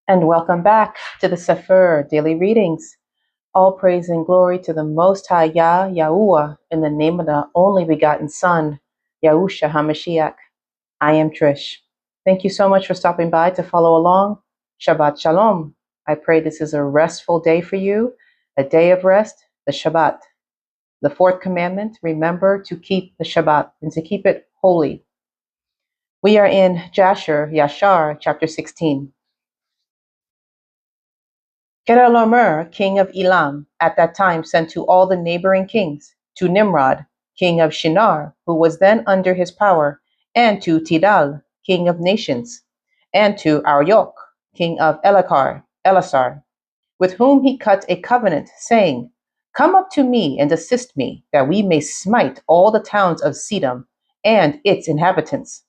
And welcome back to the Cepher Daily Readings. All praise and glory to the Most High Yah, Yahuwah, in the name of the only begotten Son, Yahusha HaMashiach. I am Trish. Thank you so much for stopping by to follow along. Shabbat Shalom. I pray this is a restful day for you, a day of rest, the Shabbat. The fourth commandment, remember to keep the Shabbat and to keep it holy. We are in Jasher, Yashar, chapter 16. Kedorlaomer, king of Elam, at that time sent to all the neighboring kings, to Nimrod, king of Shinar, who was then under his power, and to Tidal, king of nations, and to Arioch, king of Elasar, with whom he cut a covenant, saying, Come up to me and assist me, that we may smite all the towns of Sedom and its inhabitants.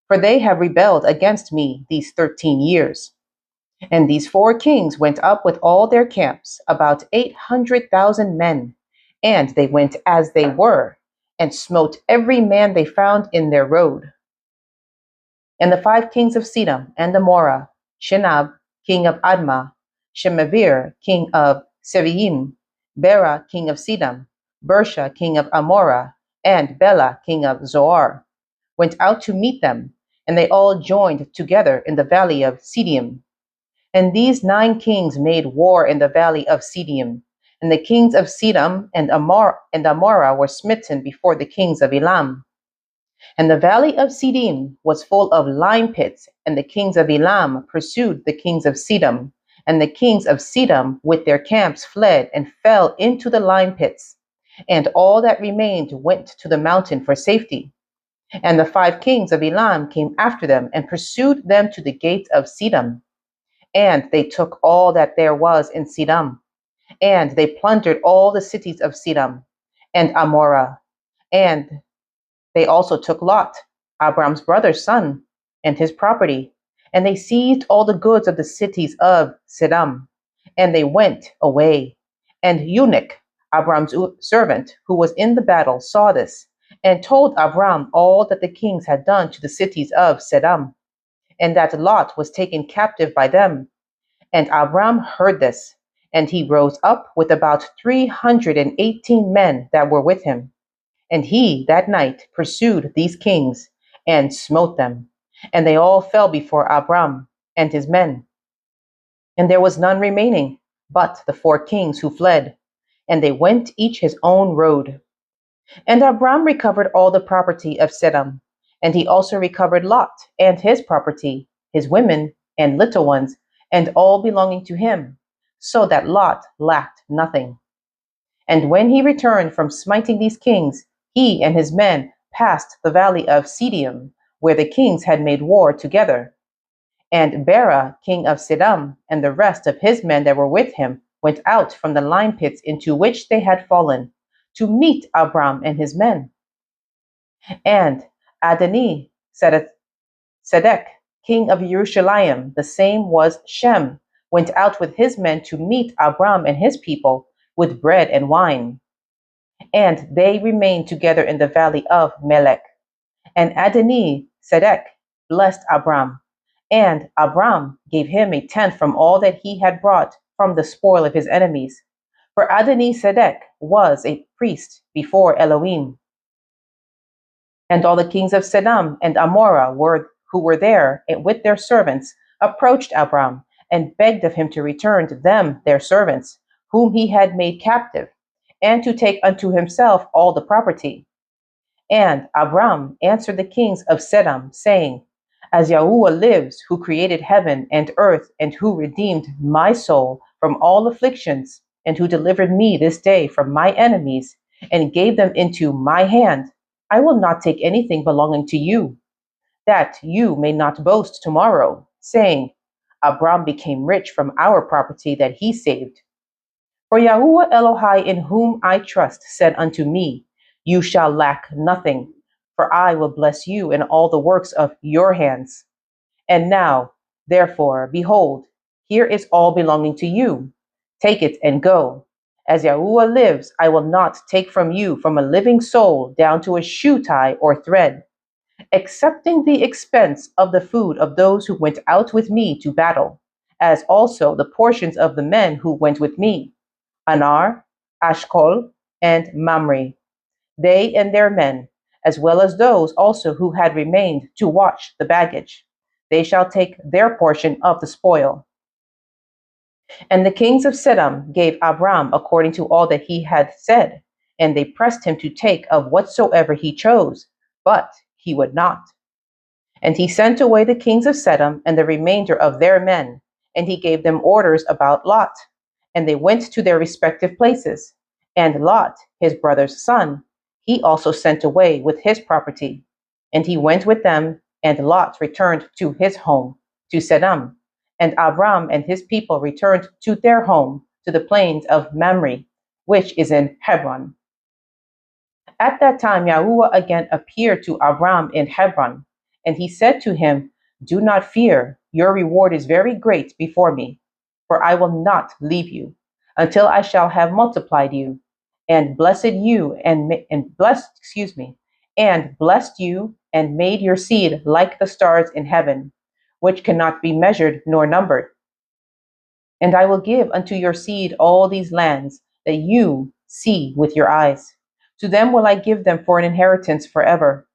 For they have rebelled against me these 13 years. And these four kings went up with all their camps, about 800,000 men. And they went as they were, and smote every man they found in their road. And the five kings of Sedom and Amorah, Shinab, king of Admah, Shemavir, king of Seviyim, Bera, king of Sedom, Bersha, king of Amorah, and Bela, king of Zoar, went out to meet them, and they all joined together in the valley of Siddim. And these 9 kings made war in the valley of Siddim. And the kings of Sedom and Amorah were smitten before the kings of Elam. And the valley of Siddim was full of lime pits, and the kings of Elam pursued the kings of Sedom. And the kings of Sedom with their camps fled and fell into the lime pits. And all that remained went to the mountain for safety. And the 5 kings of Elam came after them and pursued them to the gates of Sedom. And they took all that there was in Sedom, and they plundered all the cities of Sedom and Amorah. And they also took Lot, Abram's brother's son, and his property. And they seized all the goods of the cities of Sedom, and they went away. And Eunuch, Abram's servant, who was in the battle, saw this, and told Abram all that the kings had done to the cities of Sedom, and that Lot was taken captive by them. And Abram heard this, and he rose up with about 318 men that were with him. And he that night pursued these kings and smote them, and they all fell before Abram and his men. And there was none remaining but the 4 kings who fled, and they went each his own road. And Abram recovered all the property of Sedom, and he also recovered Lot and his property, his women and little ones, and all belonging to him, so that Lot lacked nothing. And when he returned from smiting these kings, he and his men passed the valley of Siddim, where the kings had made war together. And Bera, king of Sedom, and the rest of his men that were with him went out from the lime pits into which they had fallen, to meet Abram and his men. And Adoni Sedek, king of Jerusalem, the same was Shem, went out with his men to meet Abram and his people with bread and wine. And they remained together in the valley of Melech. And Adoni Sedek blessed Abram, and Abram gave him a tenth from all that he had brought from the spoil of his enemies. For Adoni Sedek was a priest before Elohim. And all the kings of Sedom and Amorah who were there with their servants approached Abram and begged of him to return to them their servants, whom he had made captive, and to take unto himself all the property. And Abram answered the kings of Sedom, saying, As Yahuwah lives, who created heaven and earth, and who redeemed my soul from all afflictions, and who delivered me this day from my enemies, and gave them into my hand, I will not take anything belonging to you, that you may not boast tomorrow, saying, Abram became rich from our property that he saved. For Yahuwah Elohai, in whom I trust, said unto me, You shall lack nothing, for I will bless you in all the works of your hands. And now, therefore, behold, here is all belonging to you. Take it and go. As Yahuwah lives, I will not take from you from a living soul down to a shoe tie or thread, excepting the expense of the food of those who went out with me to battle, as also the portions of the men who went with me, Anar, Ashkol, and Mamre, they and their men, as well as those also who had remained to watch the baggage. They shall take their portion of the spoil. And the kings of Sedom gave Abram according to all that he had said, and they pressed him to take of whatsoever he chose, but he would not. And he sent away the kings of Sedom and the remainder of their men, and he gave them orders about Lot. And they went to their respective places. And Lot, his brother's son, he also sent away with his property. And he went with them, and Lot returned to his home, to Sedom. And Abram and his people returned to their home, to the plains of Mamre, which is in Hebron. At that time, Yahuwah again appeared to Abram in Hebron, and he said to him, "Do not fear, your reward is very great before me, for I will not leave you until I shall have multiplied you, and blessed you and blessed you and made your seed like the stars in heaven, which cannot be measured nor numbered. And I will give unto your seed all these lands that you see with your eyes. To them will I give them for an inheritance forever.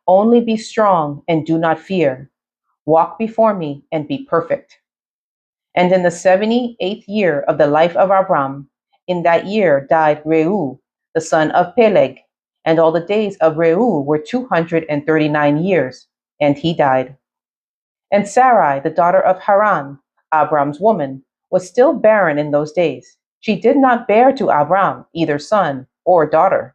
Only be strong and do not fear. Walk before me and be perfect." And in the 78th year of the life of Abram, in that year died Reu, the son of Peleg, and all the days of Reu were 239 years, and he died. And Sarai, the daughter of Haran, Abram's woman, was still barren in those days. She did not bear to Abram either son or daughter.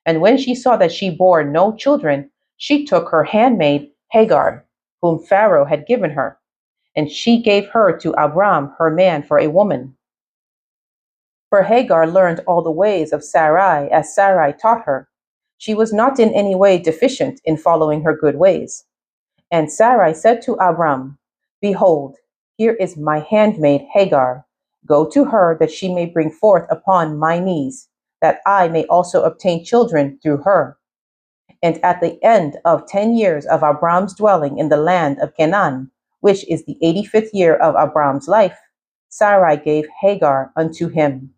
And when she saw that she bore no children, she took her handmaid Hagar, whom Pharaoh had given her, and she gave her to Abram, her man, for a woman. For Hagar learned all the ways of Sarai as Sarai taught her. She was not in any way deficient in following her good ways. And Sarai said to Abram, "Behold, here is my handmaid Hagar. Go to her that she may bring forth upon my knees, that I may also obtain children through her." And at the end of 10 years of Abram's dwelling in the land of Canaan, which is the 85th year of Abram's life, Sarai gave Hagar unto him.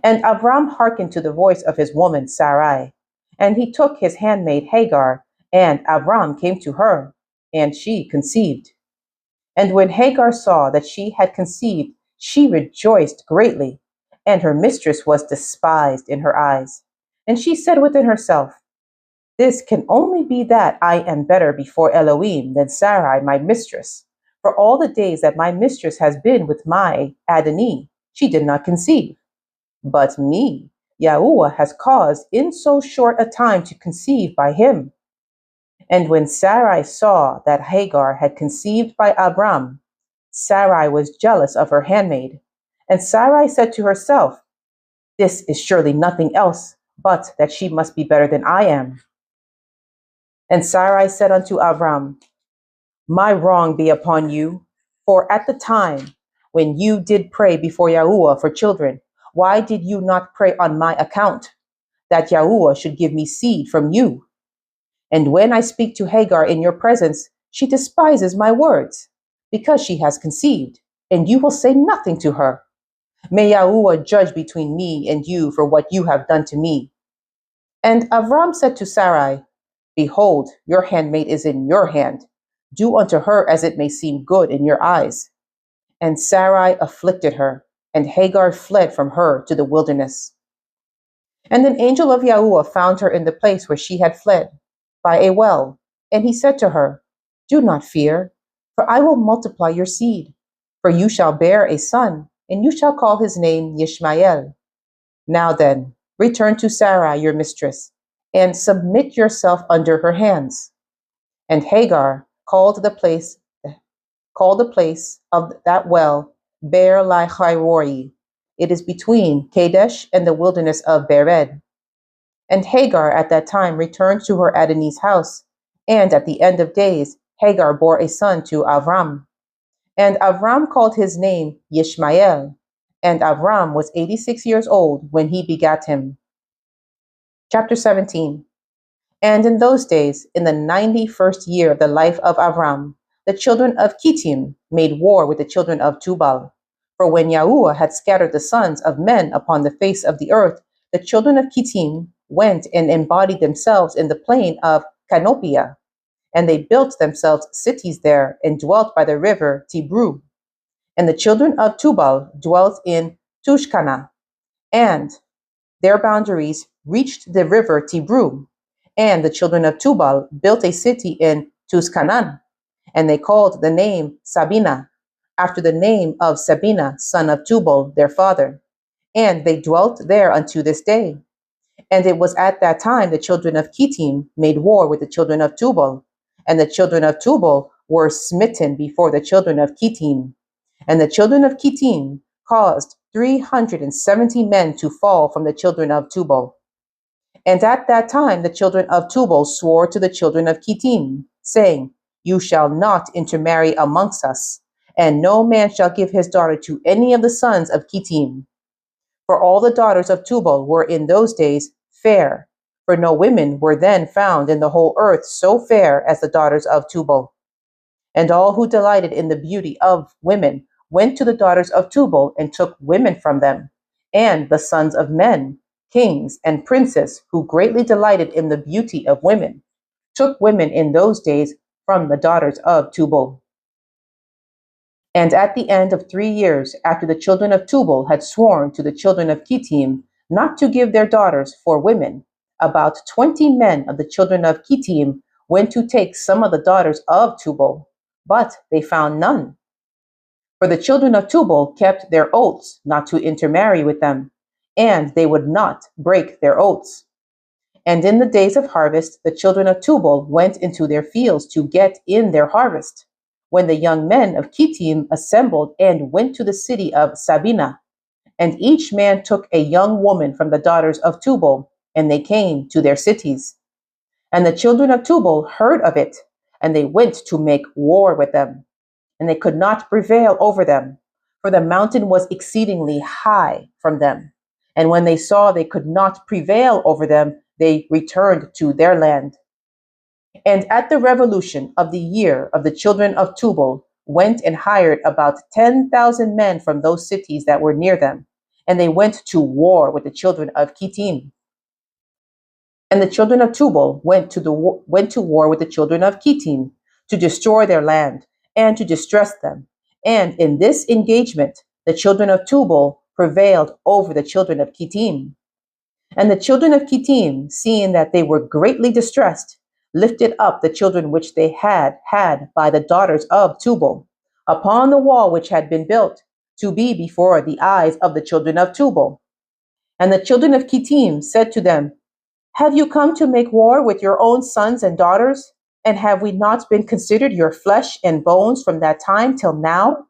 And Abram hearkened to the voice of his woman Sarai, and he took his handmaid Hagar, and Abram came to her, and she conceived. And when Hagar saw that she had conceived, she rejoiced greatly, and her mistress was despised in her eyes. And she said within herself, "This can only be that I am better before Elohim than Sarai my mistress. For all the days that my mistress has been with my Adonai, she did not conceive. But me, Yahuwah has caused in so short a time to conceive by him." And when Sarai saw that Hagar had conceived by Abram, Sarai was jealous of her handmaid. And Sarai said to herself, "This is surely nothing else but that she must be better than I am." And Sarai said unto Abram, "My wrong be upon you, for at the time when you did pray before Yahuwah for children, why did you not pray on my account, that Yahuwah should give me seed from you? And when I speak to Hagar in your presence, she despises my words, because she has conceived, and you will say nothing to her. May Yahuwah judge between me and you for what you have done to me." And Avram said to Sarai, "Behold, your handmaid is in your hand. Do unto her as it may seem good in your eyes." And Sarai afflicted her, and Hagar fled from her to the wilderness. And an angel of Yahuwah found her in the place where she had fled, by a well. And he said to her, "Do not fear, for I will multiply your seed. For you shall bear a son, and you shall call his name Yishmael. Now then, return to Sarai your mistress, and submit yourself under her hands." And Hagar called the place of that well Beer Lahai. It is between Kadesh and the wilderness of Bered. And Hagar at that time returned to her Adonai's house, and at the end of days Hagar bore a son to Avram. And Avram called his name Yishmael, and Avram was 86 years old when he begat him. Chapter 17. And in those days, in the 91st year of the life of Avram, the children of Kittim made war with the children of Tubal. For when Yahuwah had scattered the sons of men upon the face of the earth, the children of Kittim went and embodied themselves in the plain of Canopia, and they built themselves cities there and dwelt by the river Tibru. And the children of Tubal dwelt in Tushkana, and their boundaries reached the river Tibru. And the children of Tubal built a city in Tuskanan, and they called the name Sabina, after the name of Sabina, son of Tubal, their father. And they dwelt there unto this day. And it was at that time the children of Kittim made war with the children of Tubal, and the children of Tubal were smitten before the children of Kittim. And the children of Kittim caused 370 men to fall from the children of Tubal. And at that time the children of Tubal swore to the children of Kittim, saying, You shall not intermarry amongst us, and no man shall give his daughter to any of the sons of Kittim. For all the daughters of Tubal were in those days fair, for no women were then found in the whole earth so fair as the daughters of Tubal. And all who delighted in the beauty of women went to the daughters of Tubal and took women from them, and the sons of men, kings and princes who greatly delighted in the beauty of women, took women in those days from the daughters of Tubal. And at the end of 3 years, after the children of Tubal had sworn to the children of Kittim not to give their daughters for women, about 20 men of the children of Kittim went to take some of the daughters of Tubal, but they found none. For the children of Tubal kept their oaths not to intermarry with them, and they would not break their oaths. And in the days of harvest, the children of Tubal went into their fields to get in their harvest, when the young men of Kittim assembled and went to the city of Sabina, and each man took a young woman from the daughters of Tubal, and they came to their cities. And the children of Tubal heard of it, and they went to make war with them. And they could not prevail over them, for the mountain was exceedingly high from them. And when they saw they could not prevail over them, they returned to their land. And at the revolution of the year of the children of Tubal went and hired about 10,000 men from those cities that were near them, and they went to war with the children of Kittim. And the children of Tubal went to war with the children of Kittim to destroy their land and to distress them. And in this engagement, the children of Tubal prevailed over the children of Kittim. And the children of Kittim, seeing that they were greatly distressed, lifted up the children which they had by the daughters of Tubal upon the wall which had been built to be before the eyes of the children of Tubal. And the children of Kittim said to them, Have you come to make war with your own sons and daughters? And have we not been considered your flesh and bones from that time till now?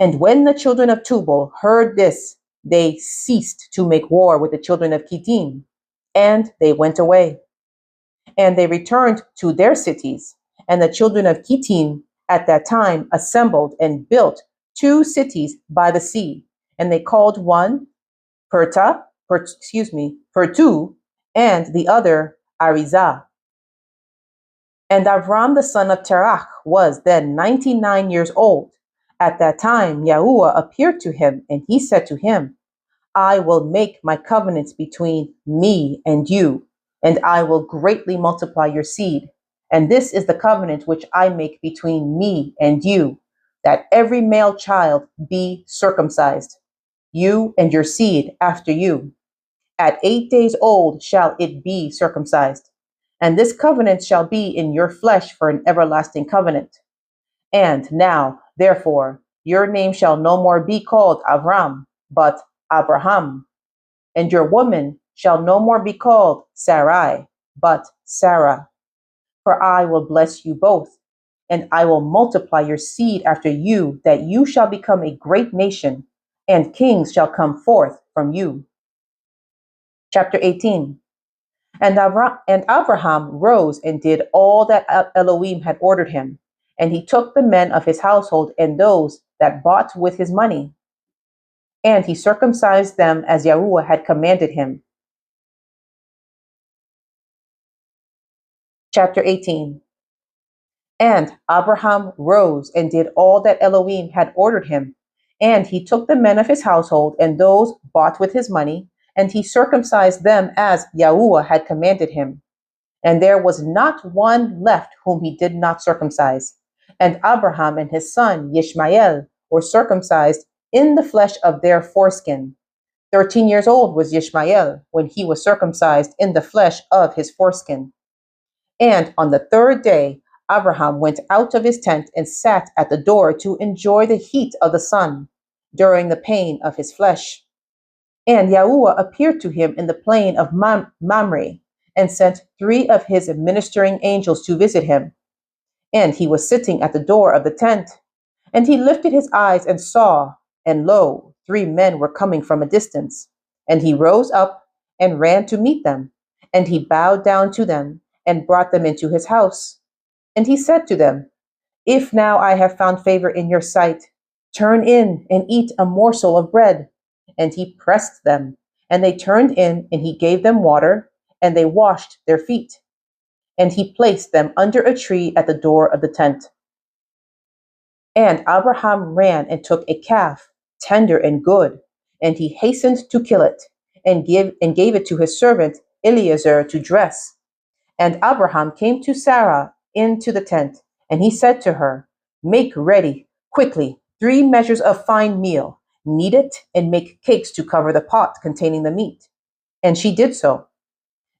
And when the children of Tubal heard this, they ceased to make war with the children of Kittim, and they went away. And they returned to their cities, and the children of Kittim at that time assembled and built 2 cities by the sea, and they called one Pertu, and the other Arizah. And Avram the son of Terach was then 99 years old. At that time Yahuwah appeared to him, and he said to him, I will make my covenants between me and you, and I will greatly multiply your seed. And this is the covenant which I make between me and you, that every male child be circumcised, you and your seed after you. At 8 days old shall it be circumcised. And this covenant shall be in your flesh for an everlasting covenant. And now, therefore, your name shall no more be called Avram, but Abraham. And your woman shall no more be called Sarai, but Sarah. For I will bless you both, and I will multiply your seed after you, that you shall become a great nation, and kings shall come forth from you. Chapter 18. And Abraham rose and did all that Elohim had ordered him. And he took the men of his household and those that bought with his money, and he circumcised them as Yahuwah had commanded him. Chapter 18. And Abraham rose and did all that Elohim had ordered him. And he took the men of his household and those bought with his money, and he circumcised them as Yahuwah had commanded him. And there was not one left whom he did not circumcise. And Abraham and his son Ishmael were circumcised in the flesh of their foreskin. 13 years old was Ishmael when he was circumcised in the flesh of his foreskin. And on the third day, Abraham went out of his tent and sat at the door to enjoy the heat of the sun during the pain of his flesh. And Yahuwah appeared to him in the plain of Mamre and sent 3 of his ministering angels to visit him. And he was sitting at the door of the tent. And he lifted his eyes and saw, and lo, 3 men were coming from a distance. And he rose up and ran to meet them. And he bowed down to them and brought them into his house. And he said to them, "If now I have found favor in your sight, turn in and eat a morsel of bread." And he pressed them, and they turned in, and he gave them water, and they washed their feet. And he placed them under a tree at the door of the tent. And Abraham ran and took a calf, tender and good, and he hastened to kill it, and gave it to his servant Eliezer to dress. And Abraham came to Sarah into the tent, and he said to her, "Make ready quickly 3 measures of fine meal, knead it, and make cakes to cover the pot containing the meat." And she did so.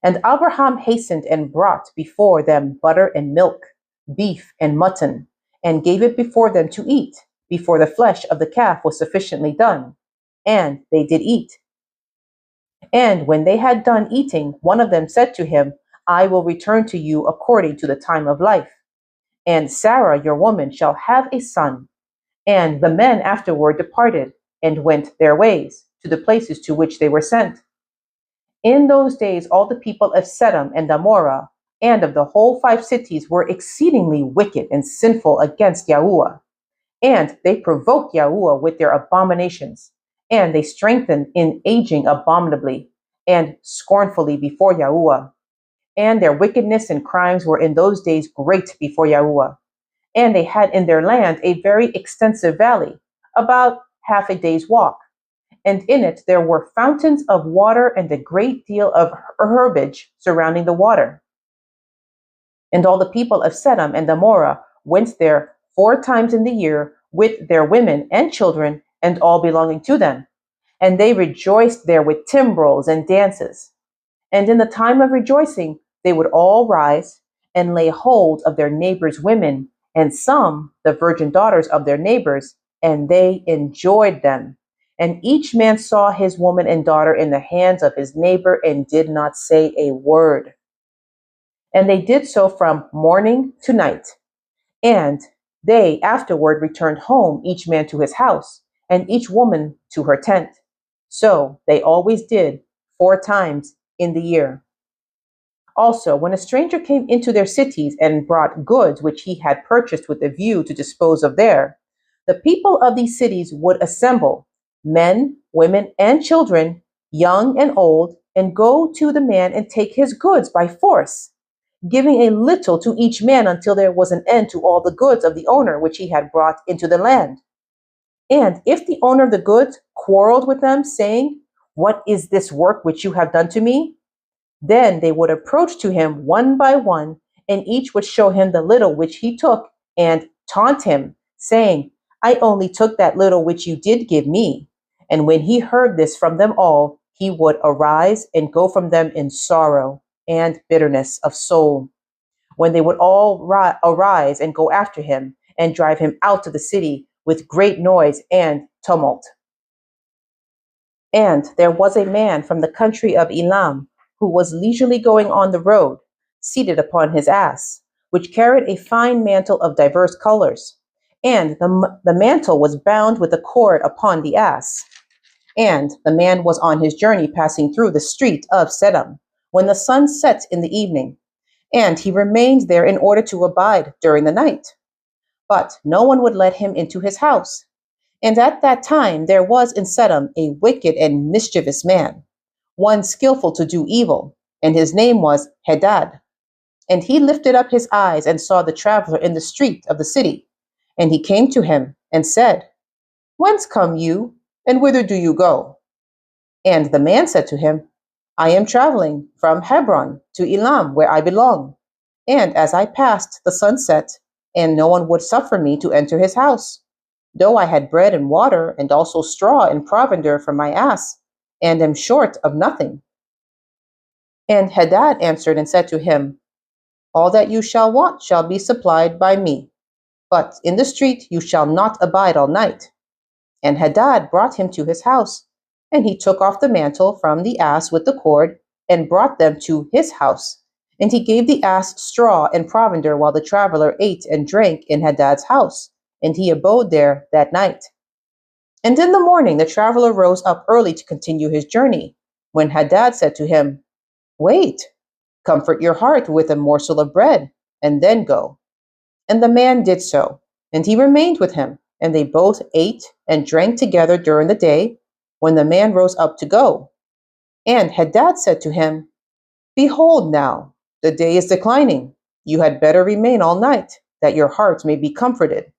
And Abraham hastened and brought before them butter and milk, beef and mutton, and gave it before them to eat, before the flesh of the calf was sufficiently done. And they did eat. And when they had done eating, one of them said to him, "I will return to you according to the time of life. And Sarah, your woman, shall have a son." And the men afterward departed and went their ways to the places to which they were sent. In those days, all the people of Sodom and Gomorrah and of the whole 5 cities were exceedingly wicked and sinful against Yahuwah. And they provoked Yahuwah with their abominations. And they strengthened in aging abominably and scornfully before Yahuwah. And their wickedness and crimes were in those days great before Yahuwah. And they had in their land a very extensive valley, about half a day's walk. And in it there were fountains of water and a great deal of herbage surrounding the water. And all the people of Sodom and Gomorrah went there 4 times in the year with their women and children and all belonging to them. And they rejoiced there with timbrels and dances. And in the time of rejoicing, they would all rise and lay hold of their neighbors' women, and some the virgin daughters of their neighbors, and they enjoyed them. And each man saw his woman and daughter in the hands of his neighbor and did not say a word. And they did so from morning to night. And they afterward returned home, each man to his house, and each woman to her tent. So they always did 4 times in the year. Also, when a stranger came into their cities and brought goods which he had purchased with a view to dispose of there, the people of these cities would assemble, men, women, and children, young and old, and go to the man and take his goods by force, giving a little to each man until there was an end to all the goods of the owner which he had brought into the land. And if the owner of the goods quarreled with them, saying, "What is this work which you have done to me?" then they would approach to him one by one, and each would show him the little which he took, and taunt him, saying, "I only took that little which you did give me." And when he heard this from them all, he would arise and go from them in sorrow and bitterness of soul, when they would all arise and go after him, and drive him out of the city with great noise and tumult. And there was a man from the country of Elam, who was leisurely going on the road, seated upon his ass, which carried a fine mantle of diverse colors. And the mantle was bound with a cord upon the ass. And the man was on his journey passing through the street of Sodom, when the sun set in the evening. And he remained there in order to abide during the night. But no one would let him into his house. And at that time there was in Sodom a wicked and mischievous man, one skillful to do evil, and his name was Hadad. And he lifted up his eyes and saw the traveler in the street of the city. And he came to him and said, Whence come you, and whither do you go? And the man said to him, I am traveling from Hebron to Elam, where I belong. And as I passed, the sun set, and no one would suffer me to enter his house, though I had bread and water, and also straw and provender for my ass, and am short of nothing. And Hadad answered and said to him, All that you shall want shall be supplied by me, but in the street you shall not abide all night. And Hadad brought him to his house, and he took off the mantle from the ass with the cord, and brought them to his house. And he gave the ass straw and provender while the traveler ate and drank in Hadad's house, and he abode there that night. And in the morning the traveler rose up early to continue his journey, when Hadad said to him, Wait, comfort your heart with a morsel of bread, and then go. And the man did so, and he remained with him, and they both ate and drank together during the day, when the man rose up to go. And Hadad said to him, Behold now, the day is declining. You had better remain all night, that your heart may be comforted.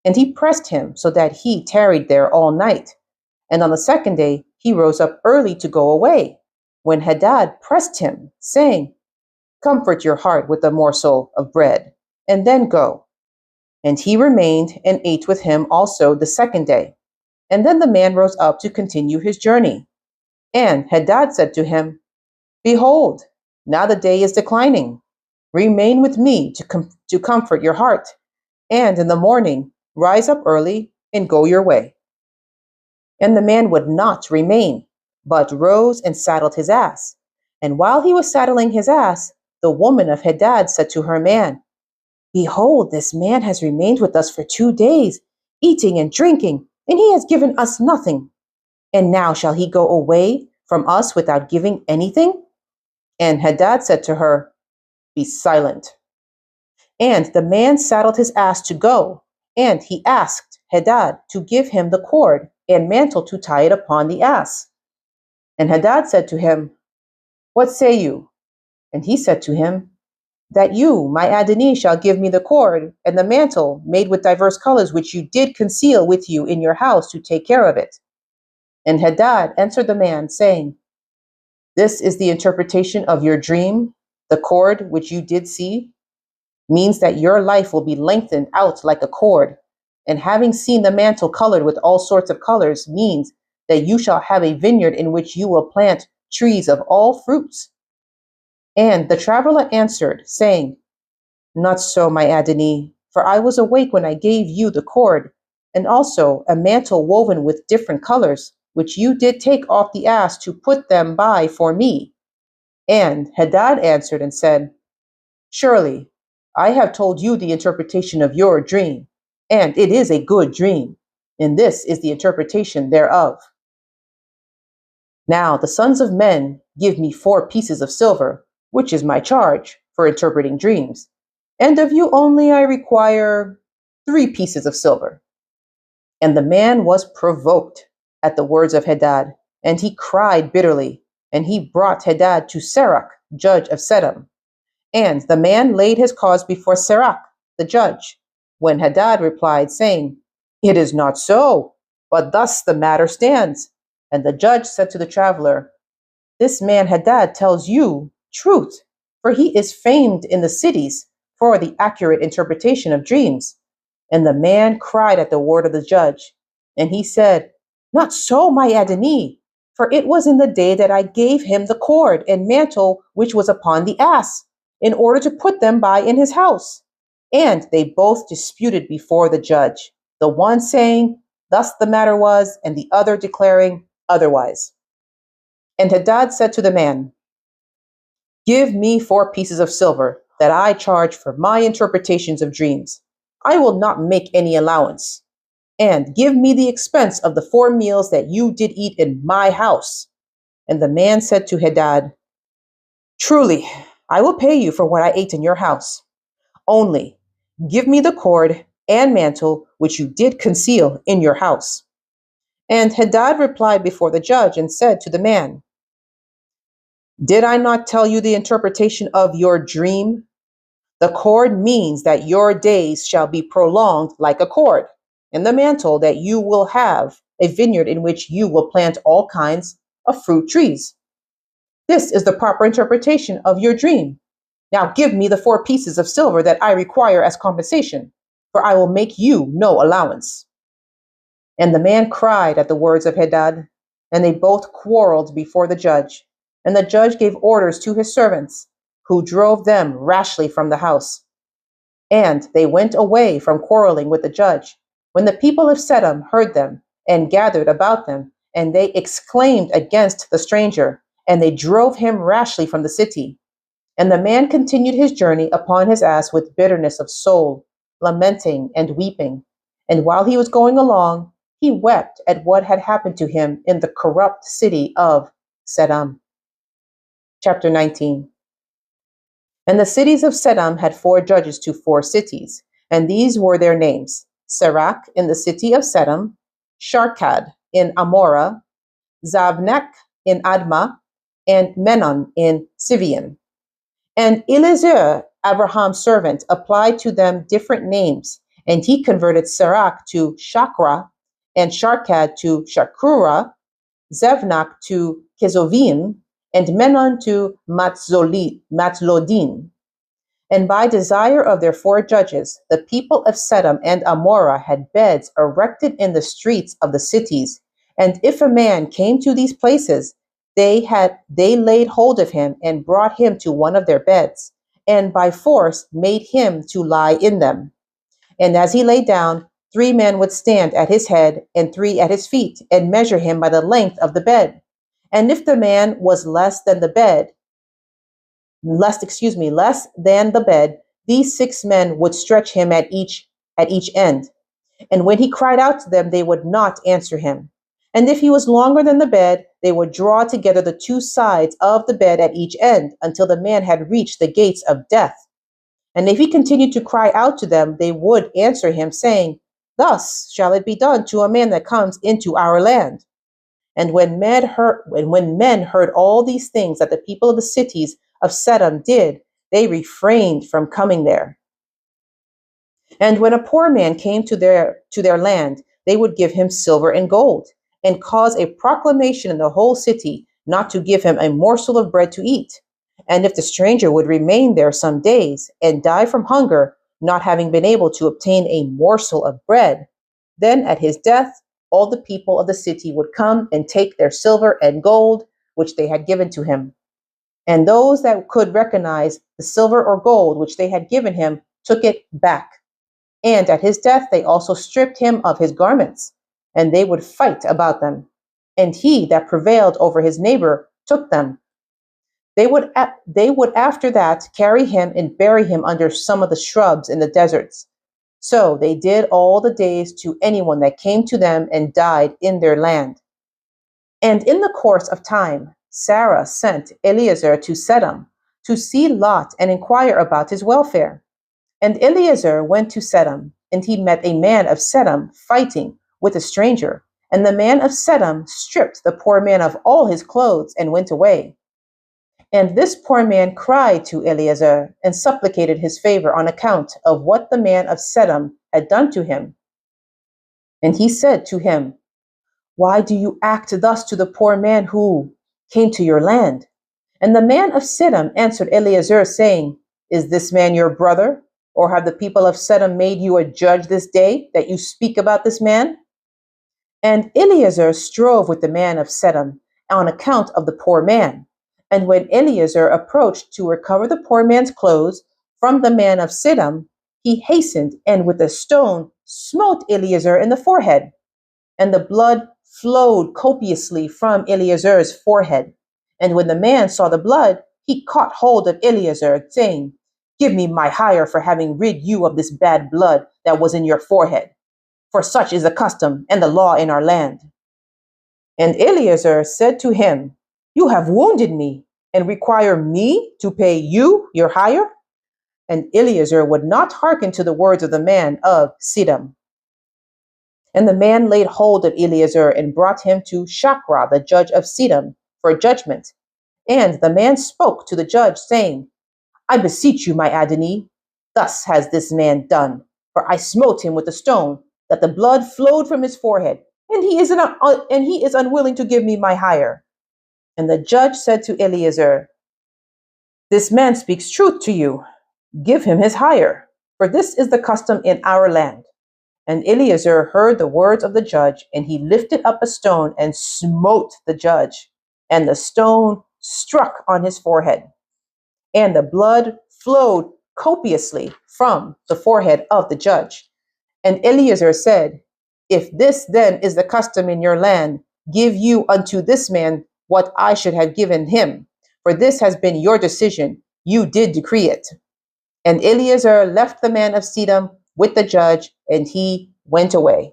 And he pressed him so that he tarried there all night. And on the second day he rose up early to go away, when Hadad pressed him, saying, Comfort your heart with a morsel of bread, and then go. And he remained and ate with him also the second day. And then the man rose up to continue his journey. And Hadad said to him, Behold, now the day is declining. Remain with me to comfort your heart, and in the morning rise up early and go your way. And the man would not remain, but rose and saddled his ass. And while he was saddling his ass, the woman of Hadad said to her man, Behold, this man has remained with us for 2 days, eating and drinking, and he has given us nothing. And now shall he go away from us without giving anything? And Hadad said to her, Be silent. And the man saddled his ass to go, and he asked Hadad to give him the cord and mantle to tie it upon the ass. And Hadad said to him, What say you? And he said to him, That you, my Adonai, shall give me the cord and the mantle made with diverse colors, which you did conceal with you in your house to take care of it. And Hadad answered the man, saying, This is the interpretation of your dream. The cord which you did see means that your life will be lengthened out like a cord. And having seen the mantle colored with all sorts of colors means that you shall have a vineyard in which you will plant trees of all fruits. And the traveler answered, saying, Not so, my Adonai, for I was awake when I gave you the cord, and also a mantle woven with different colors, which you did take off the ass to put them by for me. And Hadad answered and said, Surely, I have told you the interpretation of your dream, and it is a good dream, and this is the interpretation thereof. Now the sons of men give me 4 pieces of silver, which is my charge for interpreting dreams, and of you only I require 3 pieces of silver. And the man was provoked at the words of Hadad, and he cried bitterly, and he brought Hadad to Serach, judge of Sedom. And the man laid his cause before Serach, the judge, when Hadad replied, saying, It is not so, but thus the matter stands. And the judge said to the traveler, This man Hadad tells you truth, for he is famed in the cities for the accurate interpretation of dreams. And the man cried at the word of the judge, and he said, Not so, my Adonai, for it was in the day that I gave him the cord and mantle which was upon the ass, in order to put them by in his house. And they both disputed before the judge, the one saying, Thus the matter was, and the other declaring otherwise. And Hadad said to the man, Give me 4 pieces of silver, that I charge for my interpretations of dreams. I will not make any allowance. And give me the expense of the 4 meals that you did eat in my house. And the man said to Hadad, Truly, I will pay you for what I ate in your house. Only give me the cord and mantle which you did conceal in your house. And Hadad replied before the judge and said to the man, Did I not tell you the interpretation of your dream, The cord means that your days shall be prolonged like a cord, and the mantle that you will have a vineyard in which you will plant all kinds of fruit trees. This is the proper interpretation of your dream. Now give me the 4 pieces of silver that I require as compensation, for I will make you no allowance. And the man cried at the words of Hadad, and they both quarreled before the judge. And the judge gave orders to his servants, who drove them rashly from the house. And they went away from quarreling with the judge. When the people of Sedom heard them and gathered about them, and they exclaimed against the stranger, and they drove him rashly from the city. And the man continued his journey upon his ass with bitterness of soul, lamenting and weeping. And while he was going along, he wept at what had happened to him in the corrupt city of Sedom. Chapter 19. And the cities of Sedom had 4 judges to 4 cities, and these were their names: Serach in the city of Sedom, Sharkad in Amorah, Zabnak in Admah, and Menon in Sivian. And Eliezer, Abraham's servant, applied to them different names, and he converted Serach to Shakra, and Sharkad to Shakrura, Zevnak to Kezovim, and Menon to Matzlodin. And by desire of their 4 judges, the people of Sedom and Amorah had beds erected in the streets of the cities. And if a man came to these places, they laid hold of him and brought him to one of their beds, and by force made him to lie in them. And as he lay down, 3 men would stand at his head and 3 at his feet, and measure him by the length of the bed. And if the man was less than the bed, these 6 men would stretch him at each end. And when he cried out to them, they would not answer him. And if he was longer than the bed, they would draw together the 2 sides of the bed at each end, until the man had reached the gates of death. And if he continued to cry out to them, they would answer him, saying, "Thus shall it be done to a man that comes into our land." And when men heard all these things that the people of the cities of Sedom did, they refrained from coming there. And when a poor man came to their land, they would give him silver and gold, and cause a proclamation in the whole city not to give him a morsel of bread to eat. And if the stranger would remain there some days and die from hunger, not having been able to obtain a morsel of bread, then at his death all the people of the city would come and take their silver and gold which they had given to him. And those that could recognize the silver or gold which they had given him took it back. And at his death they also stripped him of his garments, and they would fight about them. And he that prevailed over his neighbor took them. They would after that carry him and bury him under some of the shrubs in the deserts. So they did all the days to anyone that came to them and died in their land. And in the course of time, Sarah sent Eliezer to Sedom to see Lot and inquire about his welfare. And Eliezer went to Sedom, and he met a man of Sedom fighting with a stranger. And the man of Sedom stripped the poor man of all his clothes and went away. And this poor man cried to Eliezer and supplicated his favor on account of what the man of Sedom had done to him. And he said to him, "Why do you act thus to the poor man who came to your land?" And the man of Sedom answered Eliezer, saying, "Is this man your brother? Or have the people of Sedom made you a judge this day, that you speak about this man?" And Eliezer strove with the man of Sedom on account of the poor man. And when Eliezer approached to recover the poor man's clothes from the man of Sedom, he hastened and with a stone smote Eliezer in the forehead. And the blood flowed copiously from Eliezer's forehead. And when the man saw the blood, he caught hold of Eliezer, saying, "Give me my hire for having rid you of this bad blood that was in your forehead. For such is the custom and the law in our land." And Eliezer said to him, "You have wounded me, and require me to pay you your hire?" And Eliezer would not hearken to the words of the man of Sedom. And the man laid hold of Eliezer and brought him to Shakra, the judge of Sedom, for judgment. And the man spoke to the judge, saying, "I beseech you, my Adonai, Thus has this man done, for I smote him with a stone, that the blood flowed from his forehead, and he is unwilling to give me my hire. And the judge said to Eliezer, This man speaks truth to you. Give him his hire, for this is the custom in our land. And Eliezer heard the words of the judge, and he lifted up a stone and smote the judge. And the stone struck on his forehead, and the blood flowed copiously from the forehead of the judge. And Eliezer said, If this then is the custom in your land, give you unto this man what I should have given him. For this has been your decision. You did decree it. And Eliezer left the man of Sedom with the judge, and he went away.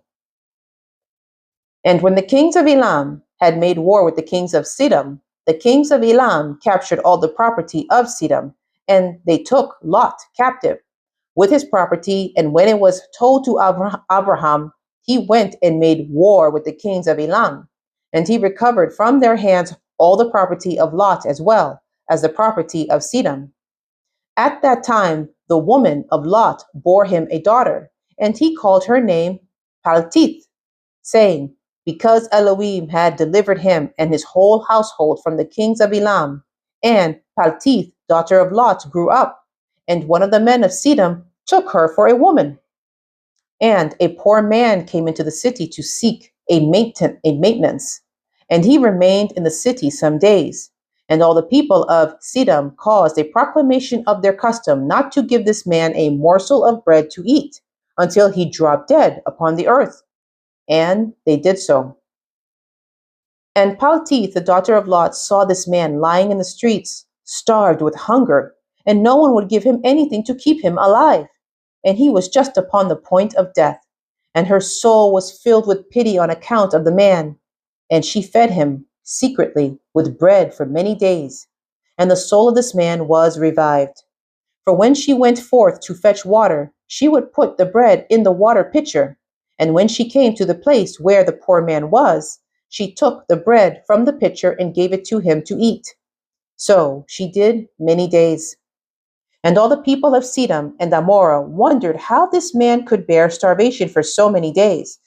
And when the kings of Elam had made war with the kings of Sedom, the kings of Elam captured all the property of Sedom, and they took Lot captive with his property. And when it was told to Abraham, he went and made war with the kings of Elam, and he recovered from their hands all the property of Lot as well as the property of Sedom. At that time, the woman of Lot bore him a daughter, and he called her name Paltith, saying, Because Elohim had delivered him and his whole household from the kings of Elam. And Paltith, daughter of Lot, grew up, and one of the men of Sedom took her for a woman. And a poor man came into the city to seek a maintenance, and he remained in the city some days. And all the people of Sedom caused a proclamation of their custom not to give this man a morsel of bread to eat until he dropped dead upon the earth. And they did so. And Paltith, the daughter of Lot, saw this man lying in the streets, starved with hunger, and no one would give him anything to keep him alive. And he was just upon the point of death. And her soul was filled with pity on account of the man. And she fed him secretly with bread for many days. And the soul of this man was revived. For when she went forth to fetch water, she would put the bread in the water pitcher. And when she came to the place where the poor man was, she took the bread from the pitcher and gave it to him to eat. So she did many days. And all the people of Sedom and Amorah wondered how this man could bear starvation for so many days.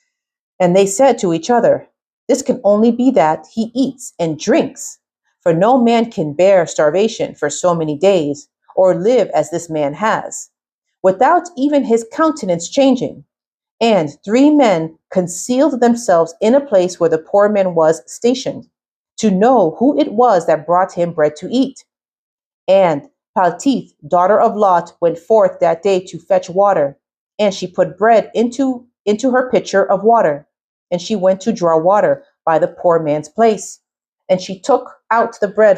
And they said to each other, This can only be that he eats and drinks. For no man can bear starvation for so many days, or live as this man has, without even his countenance changing. And 3 men concealed themselves in a place where the poor man was stationed, to know who it was that brought him bread to eat. And Paltith, daughter of Lot, went forth that day to fetch water, and she put bread into her pitcher of water, and she went to draw water by the poor man's place. And she took out the bread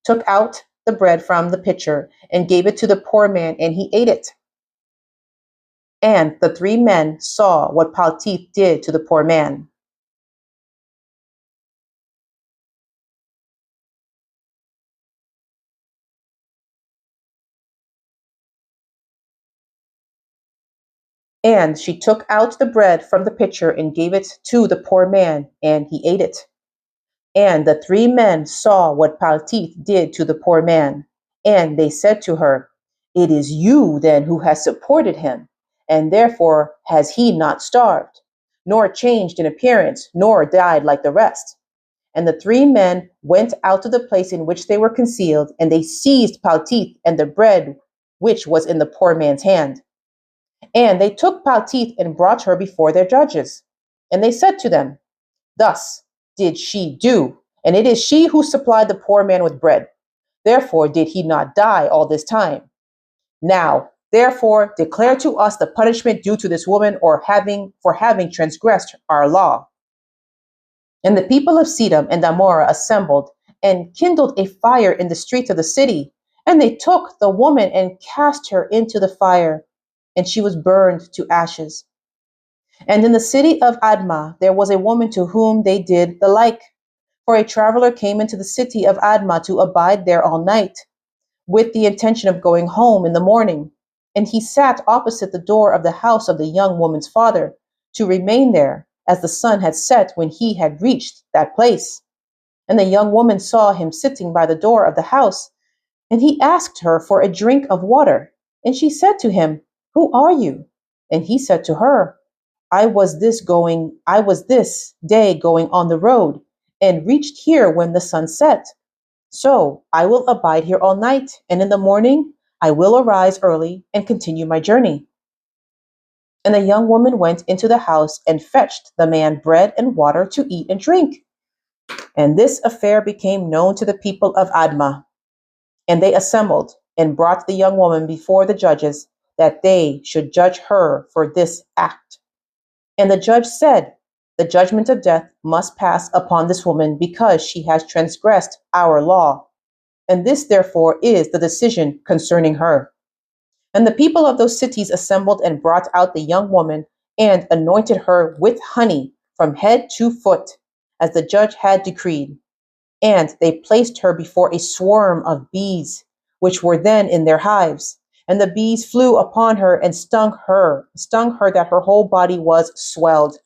took out the bread from the pitcher and gave it to the poor man, and he ate it. And the 3 men saw what Paltith did to the poor man. And she took out the bread from the pitcher and gave it to the poor man, and he ate it. And the 3 men saw what Paltith did to the poor man, and they said to her, It is you then who has supported him, and therefore has he not starved, nor changed in appearance, nor died like the rest. And the 3 men went out of the place in which they were concealed, and they seized Paltith and the bread which was in the poor man's hand. And they took Paltith and brought her before their judges. And they said to them, Thus did she do, and it is she who supplied the poor man with bread. Therefore did he not die all this time. Now, therefore, declare to us the punishment due to this woman for having transgressed our law. And the people of Sedom and Amorah assembled and kindled a fire in the streets of the city. And they took the woman and cast her into the fire, and she was burned to ashes. And in the city of Admah there was a woman to whom they did the like. For a traveler came into the city of Admah to abide there all night, with the intention of going home in the morning. And he sat opposite the door of the house of the young woman's father, to remain there, as the sun had set when he had reached that place. And the young woman saw him sitting by the door of the house, And he asked her for a drink of water. And she said to him, "Who are you?" And he said to her, I was this day going on the road, and reached here when the sun set. So I will abide here all night, and in the morning I will arise early and continue my journey." And the young woman went into the house and fetched the man bread and water to eat and drink. And this affair became known to the people of Admah. And they assembled and brought the young woman before the judges, that they should judge her for this act. And the judge said, "The judgment of death must pass upon this woman because she has transgressed our law. And this therefore is the decision concerning her." And the people of those cities assembled and brought out the young woman and anointed her with honey from head to foot, as the judge had decreed. And they placed her before a swarm of bees, which were then in their hives. And the bees flew upon her and stung her that her whole body was swelled.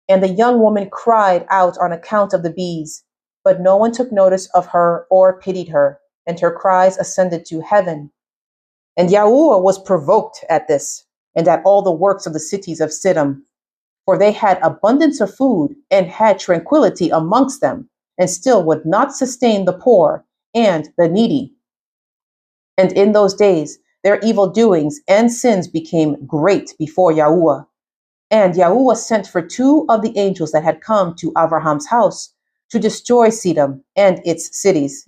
And the young woman cried out on account of the bees, but no one took notice of her or pitied her, and her cries ascended to heaven. And Yahuwah was provoked at this, and at all the works of the cities of Siddim, for they had abundance of food and had tranquility amongst them, and still would not sustain the poor and the needy. And in those days their evil doings and sins became great before Yahuwah. And Yahuwah sent for two of the angels that had come to Abraham's house to destroy Siddim and its cities.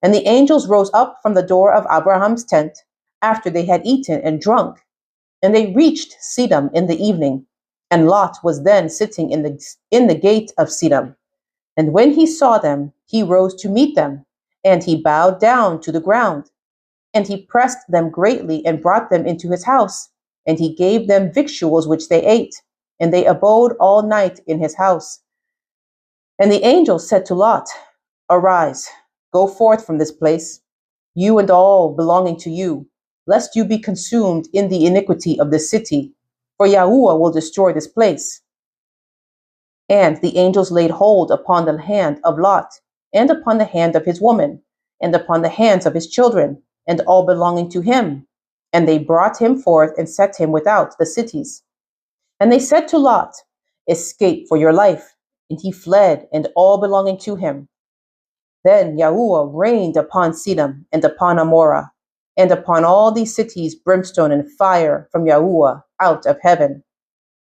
And the angels rose up from the door of Abraham's tent after they had eaten and drunk. And they reached Siddim in the evening. And Lot was then sitting in the gate of Siddim. And when he saw them, he rose to meet them, and he bowed down to the ground. And he pressed them greatly and brought them into his house. And he gave them victuals which they ate, and they abode all night in his house. And the angel said to Lot, "Arise, go forth from this place, you and all belonging to you, lest you be consumed in the iniquity of this city, for Yahuwah will destroy this place." And the angels laid hold upon the hand of Lot, and upon the hand of his woman, and upon the hands of his children, and all belonging to him. And they brought him forth and set him without the cities. And they said to Lot, "Escape for your life." And he fled, and all belonging to him. Then Yahuwah rained upon Siddim and upon Amorah, and upon all these cities brimstone and fire from Yahuwah out of heaven.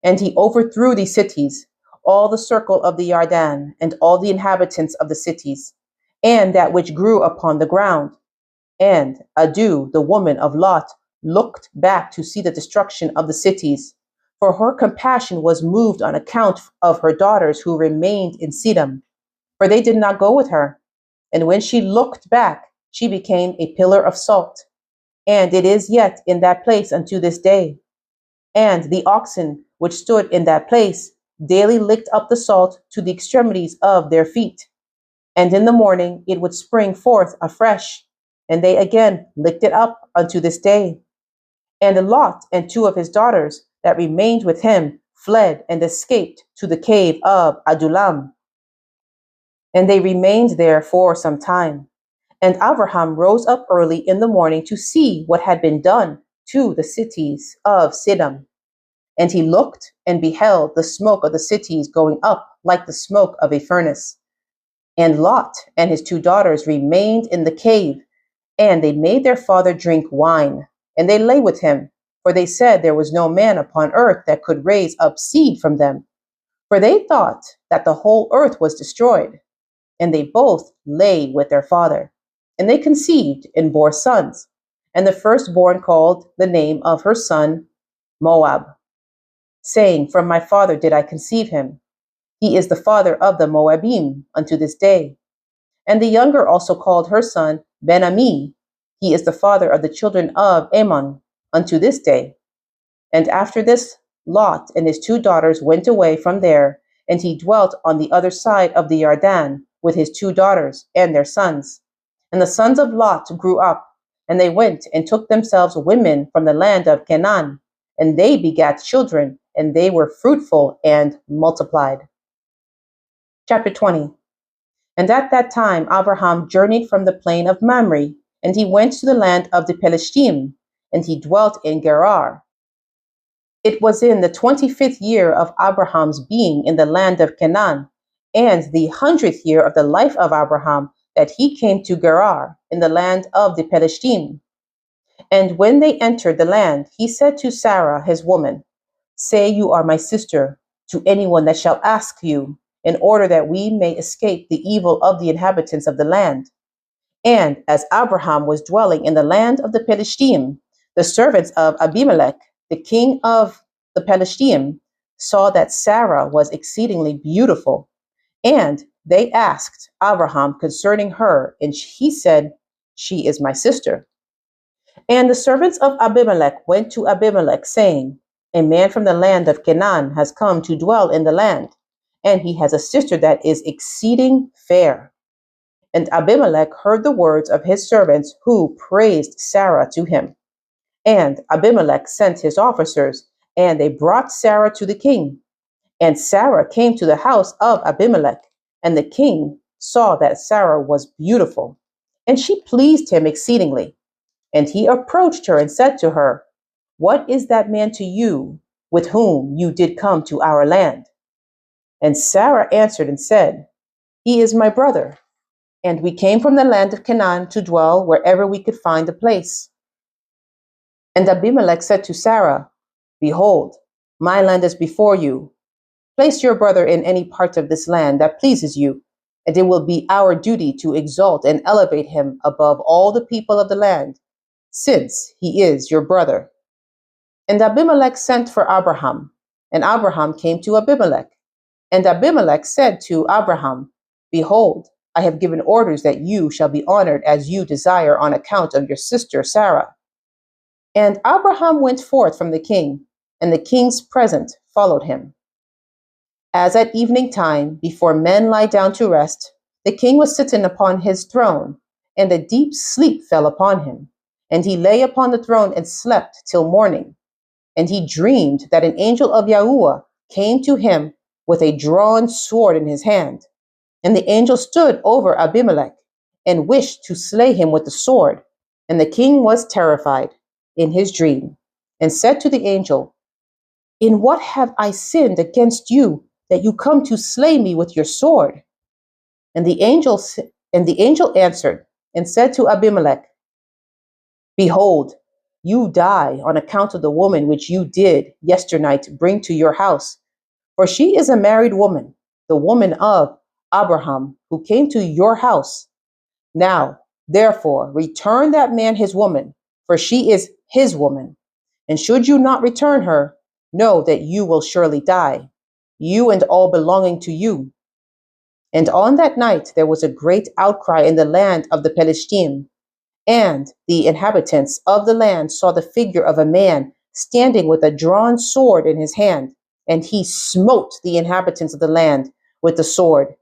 And he overthrew these cities, all the circle of the Yarden, and all the inhabitants of the cities, and that which grew upon the ground. And Adu, the woman of Lot, looked back to see the destruction of the cities, for her compassion was moved on account of her daughters who remained in Siddim, for they did not go with her. And when she looked back, she became a pillar of salt, and it is yet in that place unto this day. And the oxen which stood in that place daily licked up the salt to the extremities of their feet. And in the morning it would spring forth afresh, and they again licked it up unto this day. And Lot and two of his daughters that remained with him fled and escaped to the cave of Adullam. And they remained there for some time. And Abraham rose up early in the morning to see what had been done to the cities of Siddim. And he looked and beheld the smoke of the cities going up like the smoke of a furnace. And Lot and his two daughters remained in the cave, and they made their father drink wine. And they lay with him, for they said there was no man upon earth that could raise up seed from them. For they thought that the whole earth was destroyed. And they both lay with their father. And they conceived and bore sons. And the firstborn called the name of her son Moab, saying, "From my father did I conceive him. He is the father of the Moabim unto this day." And the younger also called her son Ben-Ami. He is the father of the children of Ammon unto this day. And after this, Lot and his two daughters went away from there, and he dwelt on the other side of the Yarden with his two daughters and their sons. And the sons of Lot grew up, and they went and took themselves women from the land of Canaan, and they begat children, and they were fruitful and multiplied. Chapter 20. And at that time Abraham journeyed from the plain of Mamre, and he went to the land of the Pelishtim, and he dwelt in Gerar. It was in the 25th year of Abraham's being in the land of Canaan, and the 100th year of the life of Abraham, that he came to Gerar in the land of the Pelishtim. And when they entered the land, he said to Sarah his woman, Say you are my sister to anyone that shall ask you, in order that we may escape the evil of the inhabitants of the land. And as Abraham was dwelling in the land of the Pelishtim, the servants of Abimelech, the king of the Pelishtim, saw that Sarah was exceedingly beautiful, and they asked Abraham concerning her, and he said, She is my sister. And the servants of Abimelech went to Abimelech, saying, A man from the land of Canaan has come to dwell in the land, and he has a sister that is exceeding fair. And Abimelech heard the words of his servants, who praised Sarah to him. And Abimelech sent his officers, and they brought Sarah to the king. And Sarah came to the house of Abimelech, and the king saw that Sarah was beautiful, and she pleased him exceedingly. And he approached her and said to her, What is that man to you with whom you did come to our land? And Sarah answered and said, He is my brother, and we came from the land of Canaan to dwell wherever we could find a place. And Abimelech said to Sarah, Behold, my land is before you. Place your brother in any part of this land that pleases you, and it will be our duty to exalt and elevate him above all the people of the land, since he is your brother. And Abimelech sent for Abraham, and Abraham came to Abimelech. And Abimelech said to Abraham, Behold, I have given orders that you shall be honored as you desire on account of your sister Sarah. And Abraham went forth from the king, and the king's present followed him. As at evening time, before men lie down to rest, the king was sitting upon his throne, and a deep sleep fell upon him. And he lay upon the throne and slept till morning. And he dreamed that an angel of Yahuwah came to him with a drawn sword in his hand. And the angel stood over Abimelech and wished to slay him with the sword. And the king was terrified in his dream, and said to the angel, In what have I sinned against you, that you come to slay me with your sword? And the angel answered and said to Abimelech, Behold, you die on account of the woman which you did yesternight bring to your house. For she is a married woman, the woman of Abraham, who came to your house. Now, therefore, return that man his woman, for she is his woman. And should you not return her, know that you will surely die, you and all belonging to you. And on that night there was a great outcry in the land of the Pelishtim, and the inhabitants of the land saw the figure of a man standing with a drawn sword in his hand, and he smote the inhabitants of the land with the sword.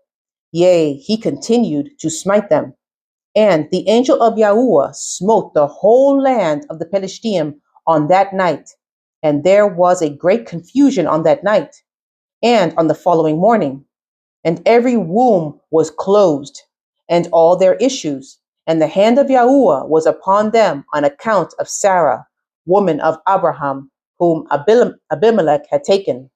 Yea, he continued to smite them. And the angel of Yahuwah smote the whole land of the Pelishtim on that night. And there was a great confusion on that night and on the following morning. And every womb was closed, and all their issues. And the hand of Yahuwah was upon them on account of Sarah, woman of Abraham, whom Abimelech had taken.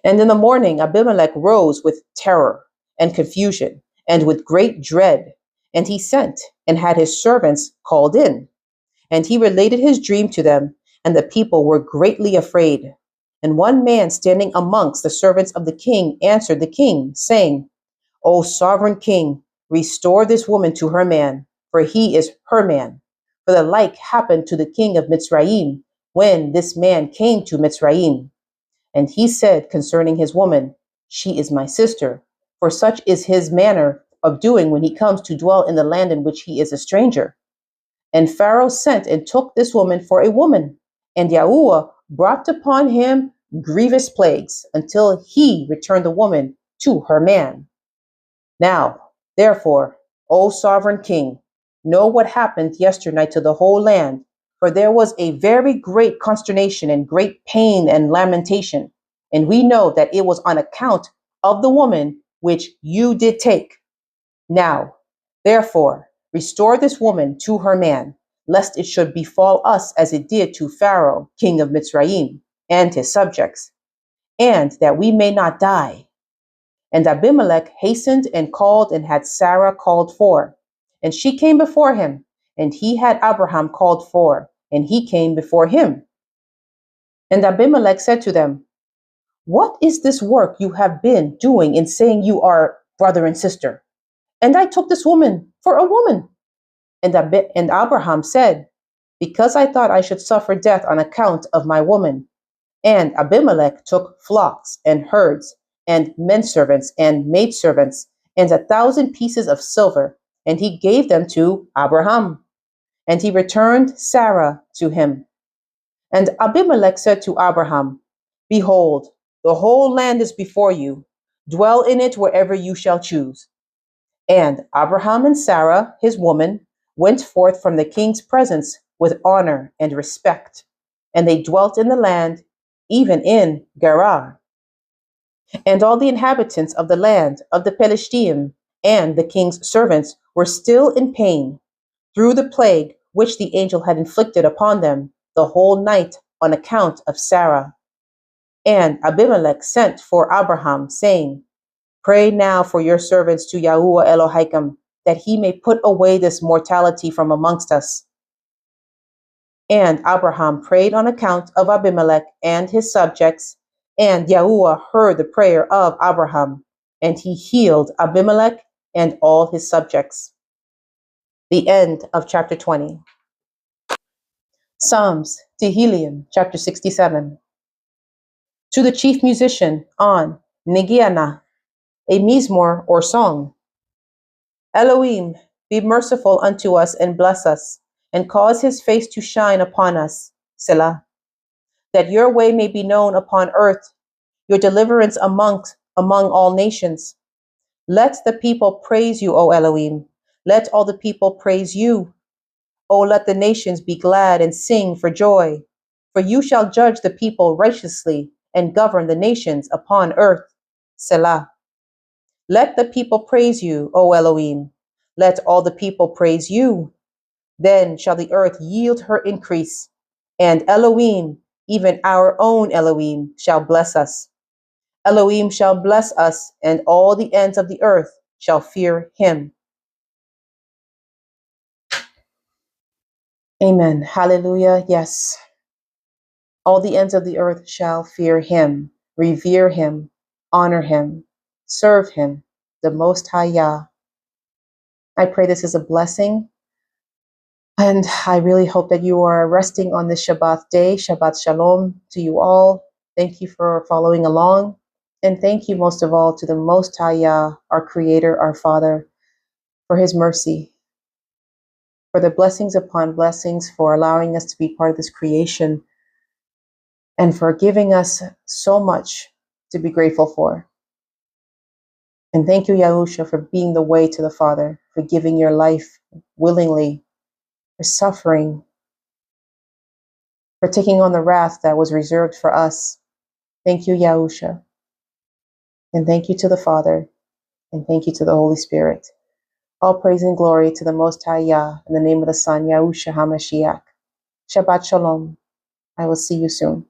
And in the morning Abimelech rose with terror and confusion, and with great dread. And he sent and had his servants called in. And he related his dream to them, and the people were greatly afraid. And one man standing amongst the servants of the king answered the king, saying, O sovereign king, restore this woman to her man, for he is her man. For the like happened to the king of Mitzrayim, when this man came to Mitzrayim. And he said concerning his woman, She is my sister, for such is his manner of doing when he comes to dwell in the land in which he is a stranger. And Pharaoh sent and took this woman for a woman, and Yahuwah brought upon him grievous plagues, until he returned the woman to her man. Now, therefore, O sovereign king, know what happened yesternight to the whole land, for there was a very great consternation and great pain and lamentation, and we know that it was on account of the woman which you did take. Now, therefore, Restore this woman to her man, lest it should befall us as it did to Pharaoh, king of Mitzrayim, and his subjects, and that we may not die. And Abimelech hastened and called and had Sarah called for. And she came before him, and he had Abraham called for, and he came before him. And Abimelech said to them, What is this work you have been doing in saying you are brother and sister? And I took this woman for a woman. And Abraham said, Because I thought I should suffer death on account of my woman. And Abimelech took flocks and herds and menservants and maidservants and 1,000 pieces of silver, and he gave them to Abraham. And he returned Sarah to him. And Abimelech said to Abraham, Behold, the whole land is before you. Dwell in it wherever you shall choose. And Abraham and Sarah, his woman, went forth from the king's presence with honor and respect, and they dwelt in the land, even in Gerar. And all the inhabitants of the land of the Pelishtim and the king's servants were still in pain through the plague which the angel had inflicted upon them the whole night on account of Sarah. And Abimelech sent for Abraham, saying, Pray now for your servants to Yahuwah Elohim, that he may put away this mortality from amongst us. And Abraham prayed on account of Abimelech and his subjects, and Yahuwah heard the prayer of Abraham, and he healed Abimelech and all his subjects. The end of chapter 20. Psalms, Tehilliym, chapter 67. To the chief musician on Negiana, a mizmor or song. Elohim, be merciful unto us and bless us, and cause his face to shine upon us, Selah. That your way may be known upon earth, your deliverance among all nations. Let the people praise you, O Elohim. Let all the people praise you. O let the nations be glad and sing for joy. For you shall judge the people righteously and govern the nations upon earth, Selah. Let the people praise you, O Elohim. Let all the people praise you. Then shall the earth yield her increase, and Elohim, even our own Elohim, shall bless us. Elohim shall bless us, and all the ends of the earth shall fear him. Amen. Hallelujah. Yes. All the ends of the earth shall fear him, revere him, honor him, serve him, the Most High Yah. I pray this is a blessing. And I really hope that you are resting on this Shabbat day. Shabbat Shalom to you all. Thank you for following along. And thank you most of all to the Most High Yah, our Creator, our Father, for his mercy, for the blessings upon blessings, for allowing us to be part of this creation, and for giving us so much to be grateful for. And thank you, Yahusha, for being the way to the Father, for giving your life willingly, for suffering, for taking on the wrath that was reserved for us. Thank you, Yahusha. And thank you to the Father, and thank you to the Holy Spirit. All praise and glory to the Most High Yah, in the name of the Son, Yahusha HaMashiach. Shabbat Shalom. I will see you soon.